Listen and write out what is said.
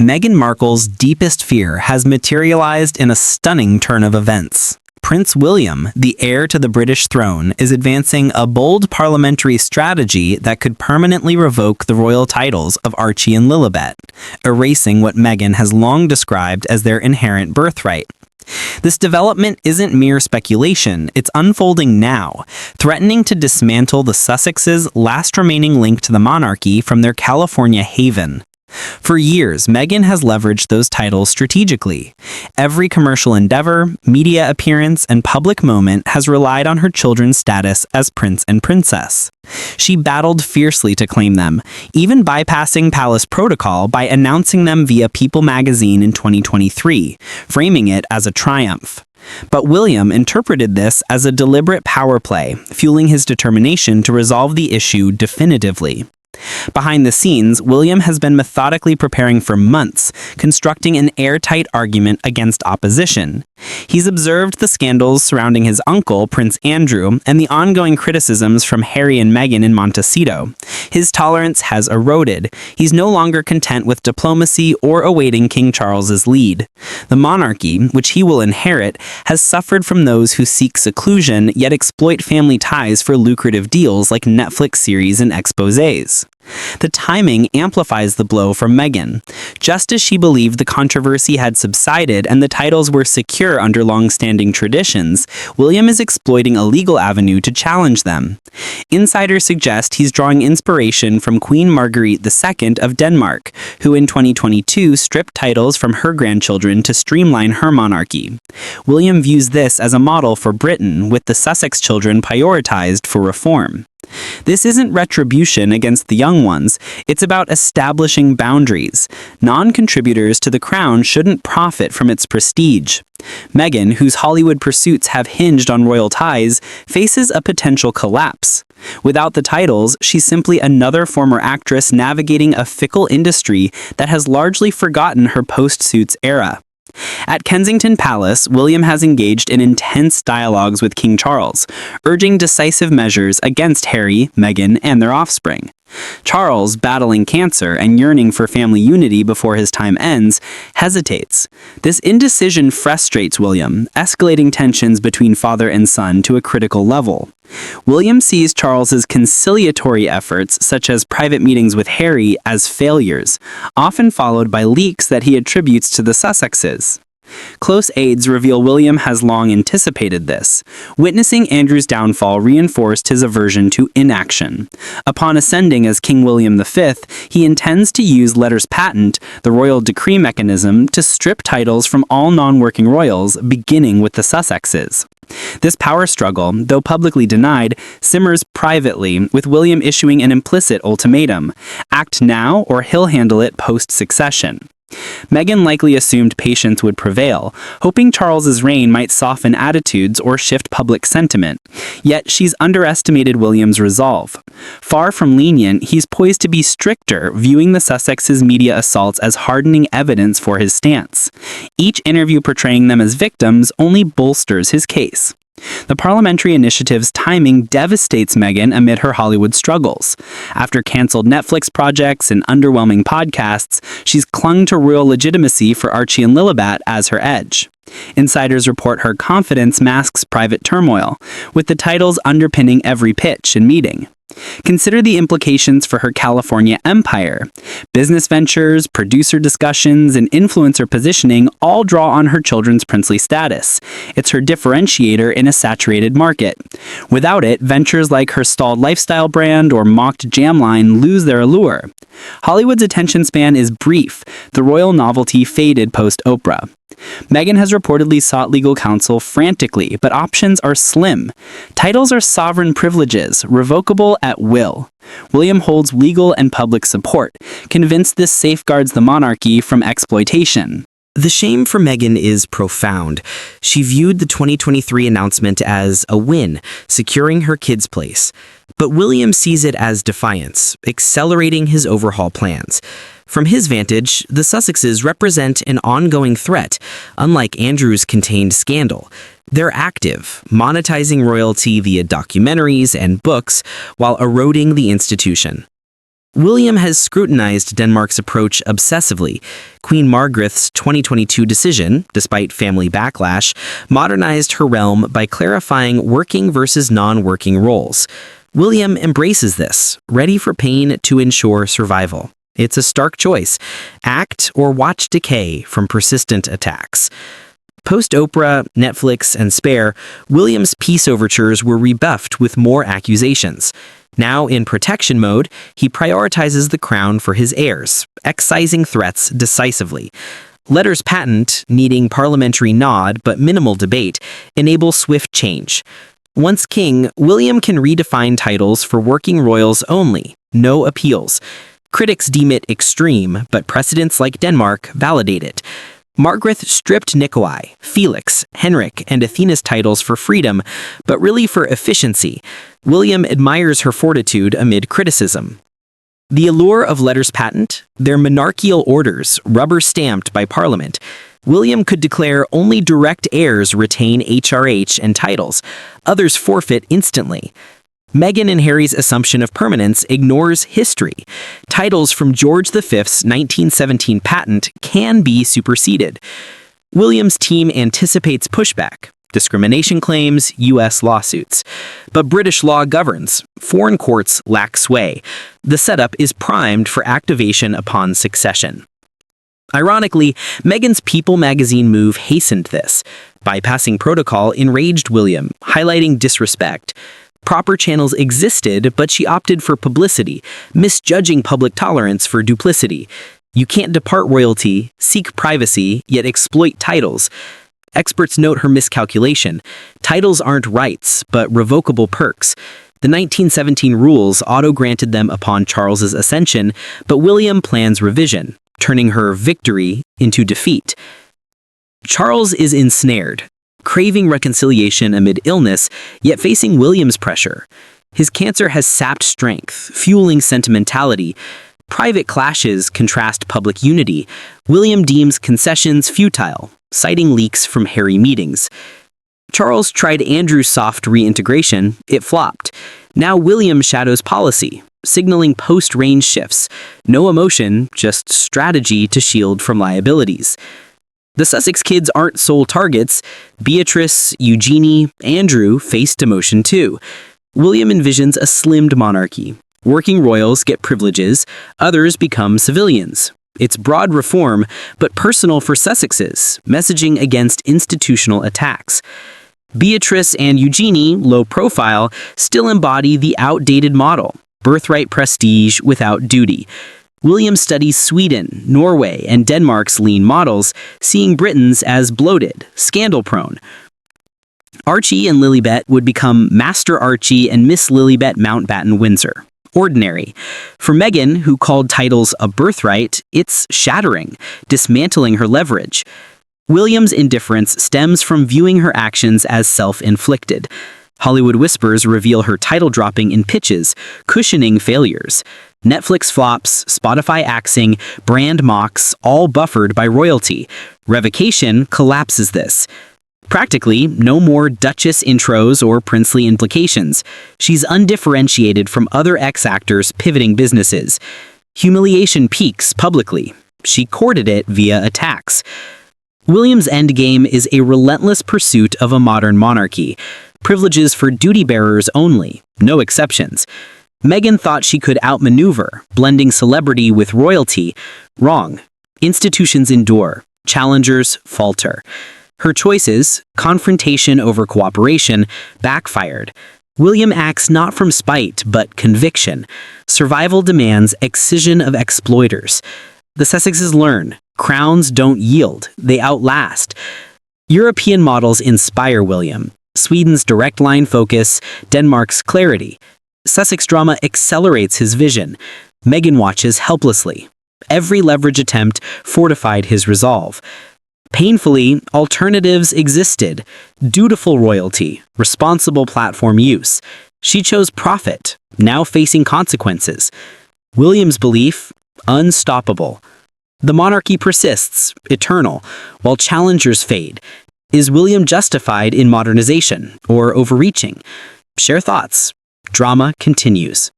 Meghan Markle's deepest fear has materialized in a stunning turn of events. Prince William, the heir to the British throne, is advancing a bold parliamentary strategy that could permanently revoke the royal titles of Archie and Lilibet, erasing what Meghan has long described as their inherent birthright. This development isn't mere speculation, it's unfolding now, threatening to dismantle the Sussexes' last remaining link to the monarchy from their California haven. For years, Meghan has leveraged those titles strategically. Every commercial endeavor, media appearance, and public moment has relied on her children's status as prince and princess. She battled fiercely to claim them, even bypassing palace protocol by announcing them via People magazine in 2023, framing it as a triumph. But William interpreted this as a deliberate power play, fueling his determination to resolve the issue definitively. Behind the scenes, William has been methodically preparing for months, constructing an airtight argument against opposition. He's observed the scandals surrounding his uncle, Prince Andrew, and the ongoing criticisms from Harry and Meghan in Montecito. His tolerance has eroded. He's no longer content with diplomacy or awaiting King Charles's lead. The monarchy, which he will inherit, has suffered from those who seek seclusion yet exploit family ties for lucrative deals like Netflix series and exposés. The timing amplifies the blow for Meghan. Just as she believed the controversy had subsided and the titles were secure under long-standing traditions, William is exploiting a legal avenue to challenge them. Insiders suggest he's drawing inspiration from Queen Margrethe II of Denmark, who in 2022 stripped titles from her grandchildren to streamline her monarchy. William views this as a model for Britain, with the Sussex children prioritized for reform. This isn't retribution against the young ones, it's about establishing boundaries. Non-contributors to the crown shouldn't profit from its prestige. Meghan, whose Hollywood pursuits have hinged on royal ties, faces a potential collapse. Without the titles, she's simply another former actress navigating a fickle industry that has largely forgotten her post-Suits era. At Kensington Palace, William has engaged in intense dialogues with King Charles, urging decisive measures against Harry, Meghan, and their offspring. Charles, battling cancer and yearning for family unity before his time ends, hesitates. This indecision frustrates William, escalating tensions between father and son to a critical level. William sees Charles's conciliatory efforts, such as private meetings with Harry, as failures, often followed by leaks that he attributes to the Sussexes. Close aides reveal William has long anticipated this. Witnessing Andrew's downfall reinforced his aversion to inaction. Upon ascending as King William V, he intends to use letters patent, the royal decree mechanism, to strip titles from all non-working royals, beginning with the Sussexes. This power struggle, though publicly denied, simmers privately, with William issuing an implicit ultimatum: act now or he'll handle it post-succession. Meghan likely assumed patience would prevail, hoping Charles's reign might soften attitudes or shift public sentiment. Yet she's underestimated William's resolve. Far from lenient, he's poised to be stricter, viewing the Sussexes' media assaults as hardening evidence for his stance. Each interview portraying them as victims only bolsters his case. The parliamentary initiative's timing devastates Meghan amid her Hollywood struggles. After canceled Netflix projects and underwhelming podcasts, she's clung to royal legitimacy for Archie and Lilibet as her edge. Insiders report her confidence masks private turmoil, with the titles underpinning every pitch and meeting. Consider the implications for her California empire. Business ventures, producer discussions, and influencer positioning all draw on her children's princely status. It's her differentiator in a saturated market. Without it, ventures like her stalled lifestyle brand or mocked jam line lose their allure. Hollywood's attention span is brief. The royal novelty faded post-Oprah. Meghan has reportedly sought legal counsel frantically, but options are slim. Titles are sovereign privileges, revocable at will. William holds legal and public support, convinced this safeguards the monarchy from exploitation. The shame for Meghan is profound. She viewed the 2023 announcement as a win, securing her kid's place. But William sees it as defiance, accelerating his overhaul plans. From his vantage, the Sussexes represent an ongoing threat, unlike Andrew's contained scandal. They're active, monetizing royalty via documentaries and books, while eroding the institution. William has scrutinized Denmark's approach obsessively. Queen Margrethe's 2022 decision, despite family backlash, modernized her realm by clarifying working versus non-working roles. William embraces this, ready for pain to ensure survival. It's a stark choice: act or watch decay from persistent attacks. Post-Oprah, Netflix, and Spare, William's peace overtures were rebuffed with more accusations. Now in protection mode, he prioritizes the crown for his heirs, excising threats decisively. Letters patent, needing parliamentary nod but minimal debate, enable swift change. Once king, William can redefine titles for working royals only, no appeals. Critics deem it extreme, but precedents like Denmark validate it. Margrethe stripped Nikolai, Felix, Henrik, and Athena's titles for freedom, but really for efficiency. William admires her fortitude amid criticism. The allure of letters patent? Their monarchical orders, rubber-stamped by Parliament. William could declare only direct heirs retain HRH and titles. Others forfeit instantly. Meghan and Harry's assumption of permanence ignores history. Titles from George V's 1917 patent can be superseded. William's team anticipates pushback, discrimination claims, U.S. lawsuits. But British law governs. Foreign courts lack sway. The setup is primed for activation upon succession. Ironically, Meghan's People magazine move hastened this. Bypassing protocol enraged William, highlighting disrespect. Proper channels existed, but she opted for publicity, misjudging public tolerance for duplicity. You can't depart royalty, seek privacy, yet exploit titles. Experts note her miscalculation. Titles aren't rights, but revocable perks. The 1917 rules auto-granted them upon Charles's ascension, but William plans revision, turning her victory into defeat. Charles is ensnared, craving reconciliation amid illness, yet facing William's pressure. His cancer has sapped strength, fueling sentimentality. Private clashes contrast public unity. William deems concessions futile, citing leaks from Harry meetings. Charles tried Andrew's soft reintegration. It flopped. Now William shadows policy, signaling post-range shifts. No emotion, just strategy to shield from liabilities. The Sussex kids aren't sole targets. Beatrice, Eugenie, Andrew face demotion too. William envisions a slimmed monarchy. Working royals get privileges, others become civilians. It's broad reform, but personal for Sussexes, messaging against institutional attacks. Beatrice and Eugenie, low profile, still embody the outdated model: birthright prestige without duty. William studies Sweden, Norway, and Denmark's lean models, seeing Britons as bloated, scandal-prone. Archie and Lilibet would become Master Archie and Miss Lilibet Mountbatten Windsor. Ordinary. For Meghan, who called titles a birthright, it's shattering, dismantling her leverage. William's indifference stems from viewing her actions as self-inflicted. Hollywood whispers reveal her title dropping in pitches, cushioning failures. Netflix flops, Spotify axing, brand mocks, all buffered by royalty. Revocation collapses this. Practically, no more Duchess intros or princely implications. She's undifferentiated from other ex-actors pivoting businesses. Humiliation peaks publicly. She courted it via attacks. William's endgame is a relentless pursuit of a modern monarchy. Privileges for duty-bearers only, no exceptions. Meghan thought she could outmaneuver, blending celebrity with royalty. Wrong. Institutions endure. Challengers falter. Her choices, confrontation over cooperation, backfired. William acts not from spite, but conviction. Survival demands excision of exploiters. The Sussexes learn. Crowns don't yield. They outlast. European models inspire William. Sweden's direct line focus, Denmark's clarity. Sussex drama accelerates his vision. Meghan watches helplessly. Every leverage attempt fortified his resolve. Painfully, alternatives existed. Dutiful royalty, responsible platform use. She chose profit, now facing consequences. William's belief, unstoppable. The monarchy persists, eternal, while challengers fade. Is William justified in modernization or overreaching? Share thoughts. Drama continues.